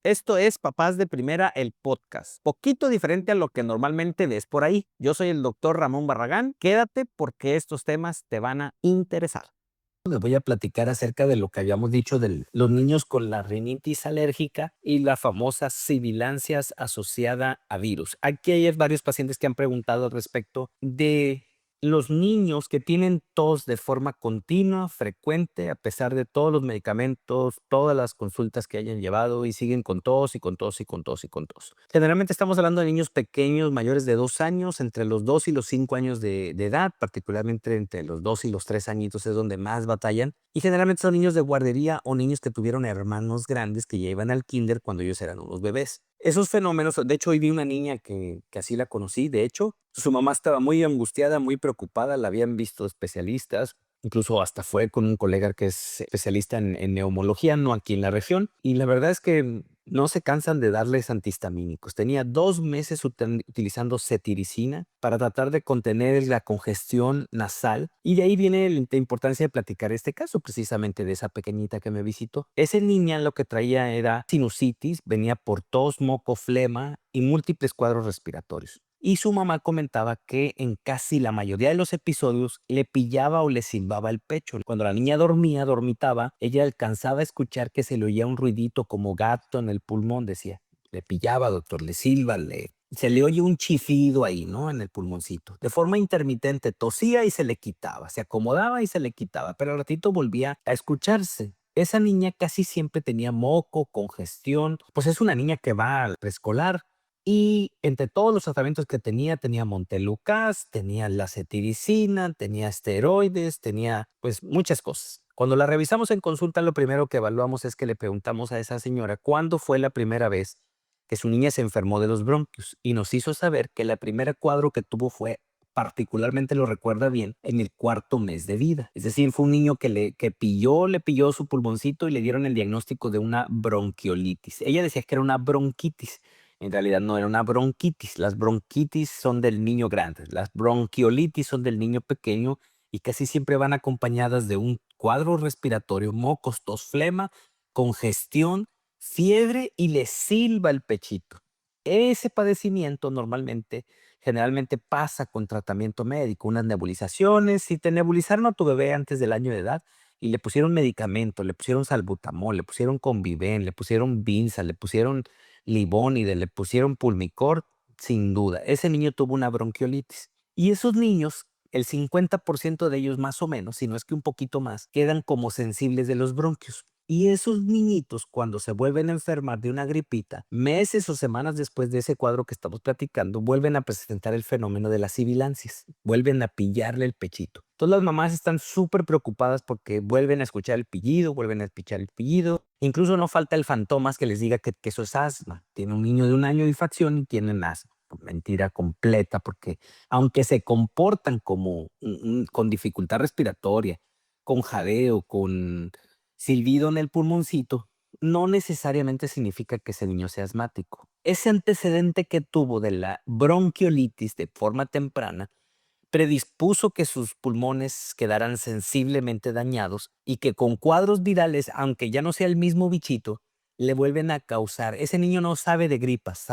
Esto es Papás de Primera, el podcast. Poquito diferente a lo que normalmente ves por ahí. Yo soy el doctor Ramón Barragán. Quédate porque estos temas te van a interesar. Les voy a platicar acerca de lo que habíamos dicho de los niños con la rinitis alérgica y la famosa sibilancias asociada a virus. Aquí hay varios pacientes que han preguntado al respecto de los niños que tienen tos de forma continua, frecuente, a pesar de todos los medicamentos, todas las consultas que hayan llevado y siguen con tos y con tos y con tos y con tos. Generalmente estamos hablando de niños pequeños, mayores de 2 años, entre los 2 y los 5 años de edad, particularmente entre los 2 y los 3 añitos es donde más batallan. Y generalmente son niños de guardería o niños que tuvieron hermanos grandes que ya iban al kinder cuando ellos eran unos bebés. Esos fenómenos, de hecho, hoy vi una niña que así la conocí, de hecho, su mamá estaba muy angustiada, muy preocupada, la habían visto especialistas, incluso hasta fue con un colega que es especialista en neumología, no aquí en la región, y la verdad es que no se cansan de darles antihistamínicos. Tenía 2 meses utilizando cetiricina para tratar de contener la congestión nasal, y de ahí viene la importancia de platicar este caso, precisamente de esa pequeñita que me visitó. Esa niña lo que traía era sinusitis, venía por tos, moco, flema y múltiples cuadros respiratorios. Y su mamá comentaba que en casi la mayoría de los episodios le pillaba o le silbaba el pecho. Cuando la niña dormía, dormitaba, ella alcanzaba a escuchar que se le oía un ruidito como gato en el pulmón, decía. Le pillaba, doctor, le silba, se le oye un chifido ahí, ¿no? En el pulmoncito. De forma intermitente, tosía y se le quitaba, se acomodaba y se le quitaba, pero al ratito volvía a escucharse. Esa niña casi siempre tenía moco, congestión, pues es una niña que va al preescolar. Y entre todos los tratamientos que tenía Montelukast, tenía la cetiricina, tenía esteroides, tenía pues muchas cosas. Cuando la revisamos en consulta, lo primero que evaluamos es que le preguntamos a esa señora cuándo fue la primera vez que su niña se enfermó de los bronquios y nos hizo saber que la primera cuadro que tuvo fue, particularmente lo recuerda bien, en el 4 mes de vida. Es decir, fue un niño le pilló su pulmoncito y le dieron el diagnóstico de una bronquiolitis. Ella decía que era una bronquitis. En realidad no era una bronquitis. Las bronquitis son del niño grande, las bronquiolitis son del niño pequeño y casi siempre van acompañadas de un cuadro respiratorio, mocos, tos, flema, congestión, fiebre y le silba el pechito. Ese padecimiento generalmente pasa con tratamiento médico, unas nebulizaciones. Si te nebulizaron a tu bebé antes del año de edad y le pusieron medicamento, le pusieron salbutamol, le pusieron Conviven, le pusieron Vinsa, le pusieron Livonide, le pusieron Pulmicort, sin duda, ese niño tuvo una bronquiolitis. Y esos niños, el 50% de ellos más o menos, si no es que un poquito más, quedan como sensibles de los bronquios. Y esos niñitos, cuando se vuelven a enfermar de una gripita, meses o semanas después de ese cuadro que estamos platicando, vuelven a presentar el fenómeno de las sibilancias, vuelven a pillarle el pechito. Todas las mamás están súper preocupadas porque vuelven a escuchar el pillido, vuelven a escuchar el pillido. Incluso no falta el fantomas que les diga que eso es asma. Tiene un niño de 1 año de facción y tienen asma. Mentira completa, porque aunque se comportan como con dificultad respiratoria, con jadeo, con silbido en el pulmoncito, no necesariamente significa que ese niño sea asmático. Ese antecedente que tuvo de la bronquiolitis de forma temprana predispuso que sus pulmones quedaran sensiblemente dañados y que con cuadros virales, aunque ya no sea el mismo bichito, le vuelven a causar. Ese niño no sabe de gripas,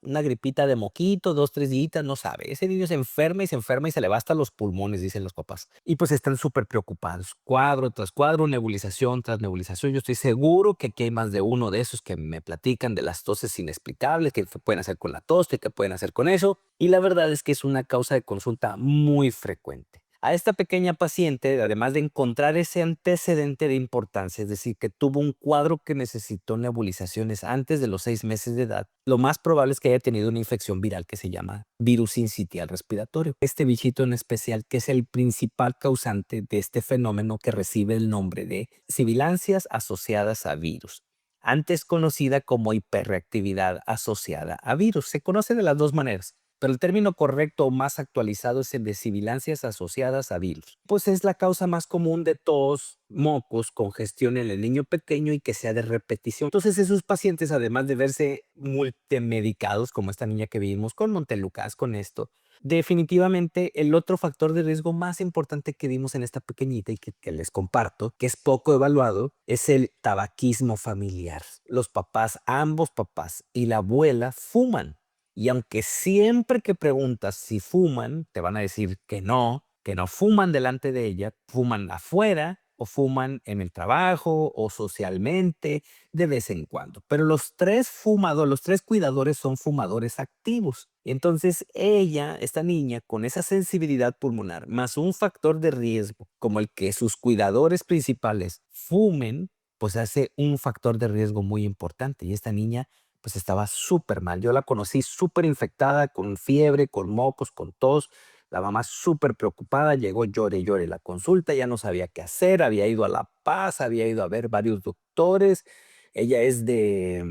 una gripita de moquito, 2, 3 días, no sabe. Ese niño se enferma y se enferma y se le va hasta los pulmones, dicen los papás. Y pues están súper preocupados. Cuadro tras cuadro, nebulización tras nebulización. Yo estoy seguro que aquí hay más de uno de esos que me platican de las toses inexplicables, que pueden hacer con la tos, que pueden hacer con eso. Y la verdad es que es una causa de consulta muy frecuente. A esta pequeña paciente, además de encontrar ese antecedente de importancia, es decir, que tuvo un cuadro que necesitó nebulizaciones antes de los 6 meses de edad, lo más probable es que haya tenido una infección viral que se llama virus sincitial respiratorio. Este bichito en especial, que es el principal causante de este fenómeno que recibe el nombre de sibilancias asociadas a virus, antes conocida como hiperreactividad asociada a virus. Se conoce de las dos maneras. pero el término correcto o más actualizado es el de sibilancias asociadas a virus. Pues es la causa más común de tos, mocos, congestión en el niño pequeño y que sea de repetición. Entonces esos pacientes, además de verse multimedicados, como esta niña que vimos con Montelukast, con esto, definitivamente el otro factor de riesgo más importante que vimos en esta pequeñita y que les comparto, que es poco evaluado, es el tabaquismo familiar. Los papás, ambos papás y la abuela fuman. Y aunque siempre que preguntas si fuman, te van a decir que no fuman delante de ella, fuman afuera o fuman en el trabajo o socialmente de vez en cuando. Pero los tres fumadores, los tres cuidadores son fumadores activos. Entonces ella, esta niña, con esa sensibilidad pulmonar, más un factor de riesgo como el que sus cuidadores principales fumen, pues hace un factor de riesgo muy importante. Y esta niña pues estaba súper mal. Yo la conocí súper infectada, con fiebre, con mocos, con tos. La mamá súper preocupada, llegó llore y llore la consulta, ya no sabía qué hacer, había ido a La Paz, había ido a ver varios doctores. Ella es de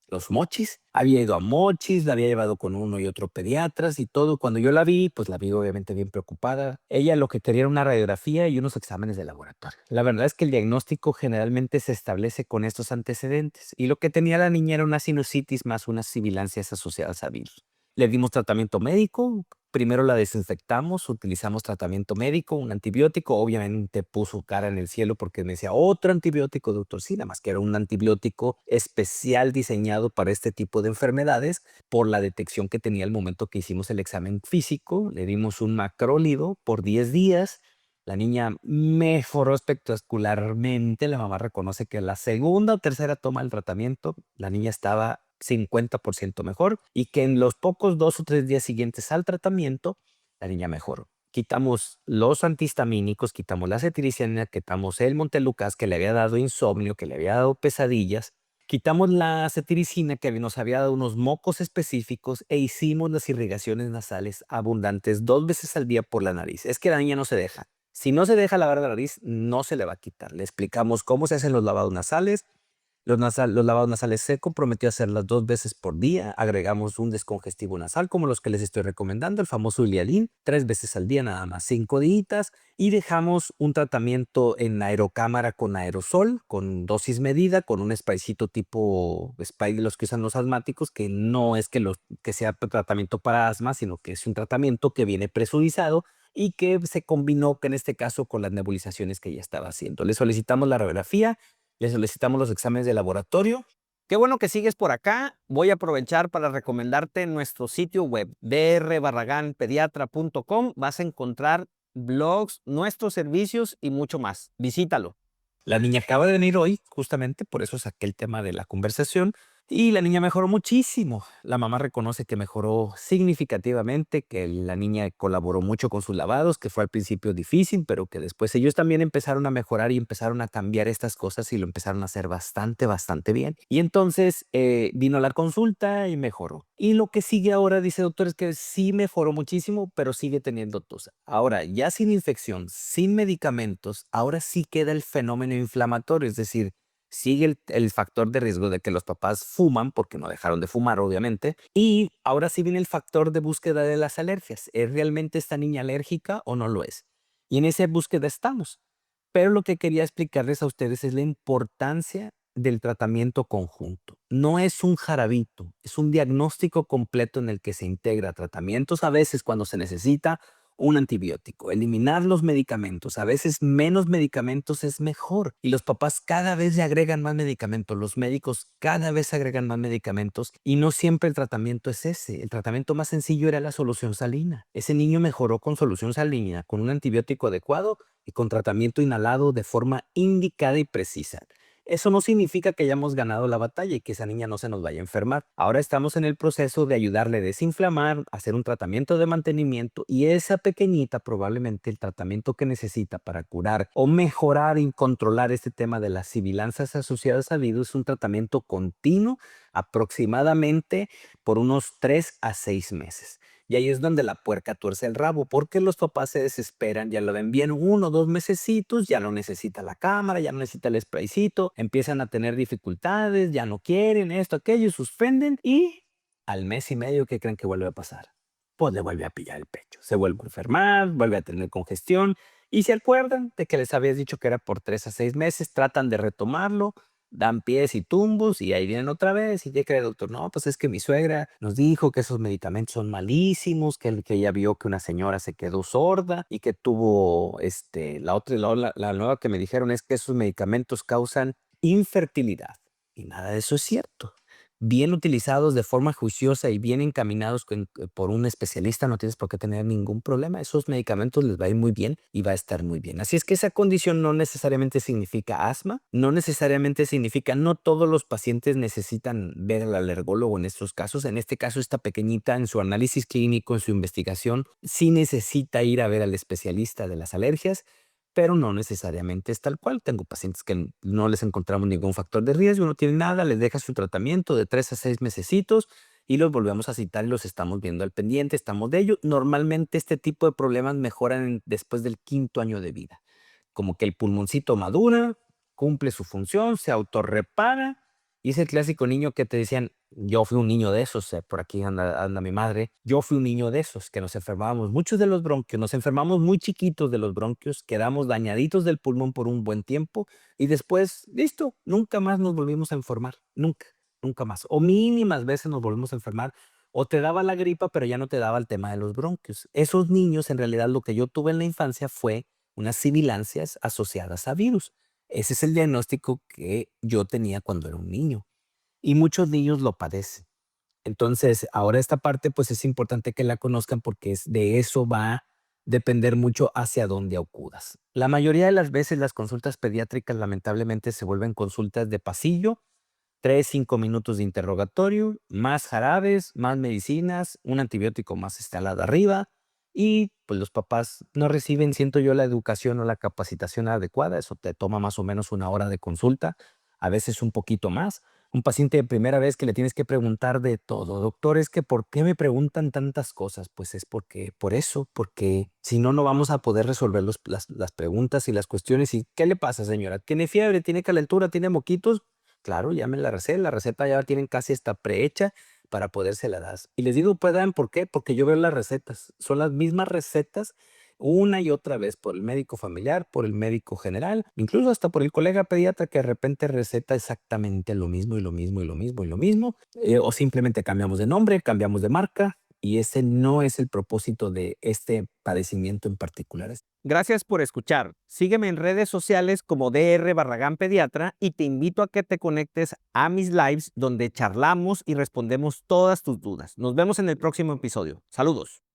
Los Mochis, había ido a Mochis, la había llevado con uno y otro pediatras y todo. Cuando yo la vi, pues la vi obviamente bien preocupada. Ella lo que quería era una radiografía y unos exámenes de laboratorio. La verdad es que el diagnóstico generalmente se establece con estos antecedentes y lo que tenía la niña era una sinusitis más unas sibilancias asociadas a virus. Le dimos tratamiento médico, primero la desinfectamos, utilizamos tratamiento médico, un antibiótico, obviamente puso cara en el cielo porque me decía otro antibiótico, doctor, sí, nada más que era un antibiótico especial diseñado para este tipo de enfermedades por la detección que tenía al momento que hicimos el examen físico. Le dimos un macrólido por 10 días. La niña mejoró espectacularmente. La mamá reconoce que la segunda o tercera toma del tratamiento, la niña estaba 50% mejor y que en los pocos 2 o 3 días siguientes al tratamiento, la niña mejoró. Quitamos los antihistamínicos, quitamos la cetiricina, quitamos el Montelukast que le había dado insomnio, que le había dado pesadillas, quitamos la cetiricina que nos había dado unos mocos específicos e hicimos las irrigaciones nasales abundantes 2 veces al día por la nariz. Es que la niña no se deja. Si no se deja lavar la nariz, no se le va a quitar. Le explicamos cómo se hacen los lavados nasales. Los lavados nasales se comprometió a hacerlas 2 veces por día. Agregamos un descongestivo nasal, como los que les estoy recomendando, el famoso Ilialin, 3 veces al día, nada más 5 días. Y dejamos un tratamiento en aerocámara con aerosol, con dosis medida, con un spraycito tipo spray de los que usan los asmáticos, que no es que sea tratamiento para asma, sino que es un tratamiento que viene presurizado y que se combinó, que en este caso, con las nebulizaciones que ya estaba haciendo. Le solicitamos la radiografía, le solicitamos los exámenes de laboratorio. Qué bueno que sigues por acá. Voy a aprovechar para recomendarte nuestro sitio web, drbarraganpediatra.com. Vas a encontrar blogs, nuestros servicios y mucho más. Visítalo. La niña acaba de venir hoy, justamente, por eso saqué el tema de la conversación, y la niña mejoró muchísimo. La mamá reconoce que mejoró significativamente, que la niña colaboró mucho con sus lavados, que fue al principio difícil, pero que después ellos también empezaron a mejorar y empezaron a cambiar estas cosas y lo empezaron a hacer bastante, bastante bien. Y entonces vino a la consulta y mejoró. Y lo que sigue ahora, dice doctor, es que sí mejoró muchísimo, pero sigue teniendo tos. Ahora, ya sin infección, sin medicamentos, ahora sí queda el fenómeno inflamatorio, es decir, sigue el factor de riesgo de que los papás fuman, porque no dejaron de fumar, obviamente, y ahora sí viene el factor de búsqueda de las alergias. ¿Es realmente esta niña alérgica o no lo es? Y en esa búsqueda estamos. Pero lo que quería explicarles a ustedes es la importancia del tratamiento conjunto. No es un jarabito, es un diagnóstico completo en el que se integra tratamientos a veces cuando se necesita un antibiótico, eliminar los medicamentos, a veces menos medicamentos es mejor. Y los papás cada vez le agregan más medicamentos, los médicos cada vez agregan más medicamentos y no siempre el tratamiento es ese. El tratamiento más sencillo era la solución salina. Ese niño mejoró con solución salina, con un antibiótico adecuado y con tratamiento inhalado de forma indicada y precisa. Eso no significa que hayamos ganado la batalla y que esa niña no se nos vaya a enfermar. Ahora estamos en el proceso de ayudarle a desinflamar, hacer un tratamiento de mantenimiento y esa pequeñita probablemente el tratamiento que necesita para curar o mejorar y controlar este tema de las sibilancias asociadas a virus es un tratamiento continuo aproximadamente por unos 3 a 6 meses. Y ahí es donde la puerca tuerce el rabo, porque los papás se desesperan, ya lo ven bien 1 o 2 mesecitos, ya no necesita la cámara, ya no necesita el spraycito, empiezan a tener dificultades, ya no quieren esto, aquello, suspenden y al mes y medio, ¿qué creen que vuelve a pasar? pues le vuelve a pillar el pecho. Se vuelve a enfermar, vuelve a tener congestión y se acuerdan de que les habías dicho que era por 3 a 6 meses, tratan de retomarlo, dan pies y tumbos y ahí vienen otra vez y ya cree el doctor, no, pues es que mi suegra nos dijo que esos medicamentos son malísimos, que ella vio que una señora se quedó sorda y que tuvo, la otra, la nueva que me dijeron es que esos medicamentos causan infertilidad. Y nada de eso es cierto. Bien utilizados de forma juiciosa y bien encaminados por un especialista, no tienes por qué tener ningún problema. Esos medicamentos les va a ir muy bien y va a estar muy bien. Así es que esa condición no necesariamente significa asma, no necesariamente significa, no todos los pacientes necesitan ver al alergólogo en estos casos. En este caso, esta pequeñita en su análisis clínico, en su investigación, sí necesita ir a ver al especialista de las alergias, pero no necesariamente es tal cual. Tengo pacientes que no les encontramos ningún factor de riesgo, no tienen nada, les deja su tratamiento de 3 a 6 mesecitos y los volvemos a citar y los estamos viendo al pendiente, estamos de ello. Normalmente este tipo de problemas mejoran después del quinto año de vida. Como que el pulmoncito madura, cumple su función, se autorrepara y es el clásico niño que te decían, yo fui un niño de esos, por aquí anda mi madre, yo fui un niño de esos, que nos enfermábamos muchos de los bronquios, nos enfermamos muy chiquitos de los bronquios, quedamos dañaditos del pulmón por un buen tiempo y después, listo, nunca más nos volvimos a enfermar, nunca, nunca más. O mínimas veces nos volvimos a enfermar o te daba la gripa, pero ya no te daba el tema de los bronquios. Esos niños, en realidad, lo que yo tuve en la infancia fue unas sibilancias asociadas a virus. Ese es el diagnóstico que yo tenía cuando era un niño y muchos niños lo padecen. Entonces, ahora esta parte, pues es importante que la conozcan porque de eso va a depender mucho hacia dónde acudas. La mayoría de las veces las consultas pediátricas lamentablemente se vuelven consultas de pasillo, 3, 5 minutos de interrogatorio, más jarabes, más medicinas, un antibiótico más instalado arriba y pues los papás no reciben, siento yo, la educación o la capacitación adecuada. Eso te toma más o menos una hora de consulta, a veces un poquito más. Un paciente de primera vez que le tienes que preguntar de todo. Doctor, es que ¿por qué me preguntan tantas cosas? Pues es por eso, porque si no, no vamos a poder resolver las preguntas y las cuestiones. ¿Y qué le pasa, señora? ¿Tiene fiebre? ¿Tiene calentura? ¿Tiene moquitos? Claro, ya me la receta ya la tienen casi está prehecha para podérsela dar. Y les digo, pues, ¿saben por qué? Porque yo veo las recetas, son las mismas recetas una y otra vez por el médico familiar, por el médico general, incluso hasta por el colega pediatra que de repente receta exactamente lo mismo y lo mismo y lo mismo y lo mismo, o simplemente cambiamos de nombre, cambiamos de marca y ese no es el propósito de este padecimiento en particular. Gracias por escuchar. Sígueme en redes sociales como DR Barragán Pediatra y te invito a que te conectes a mis lives donde charlamos y respondemos todas tus dudas. Nos vemos en el próximo episodio. Saludos.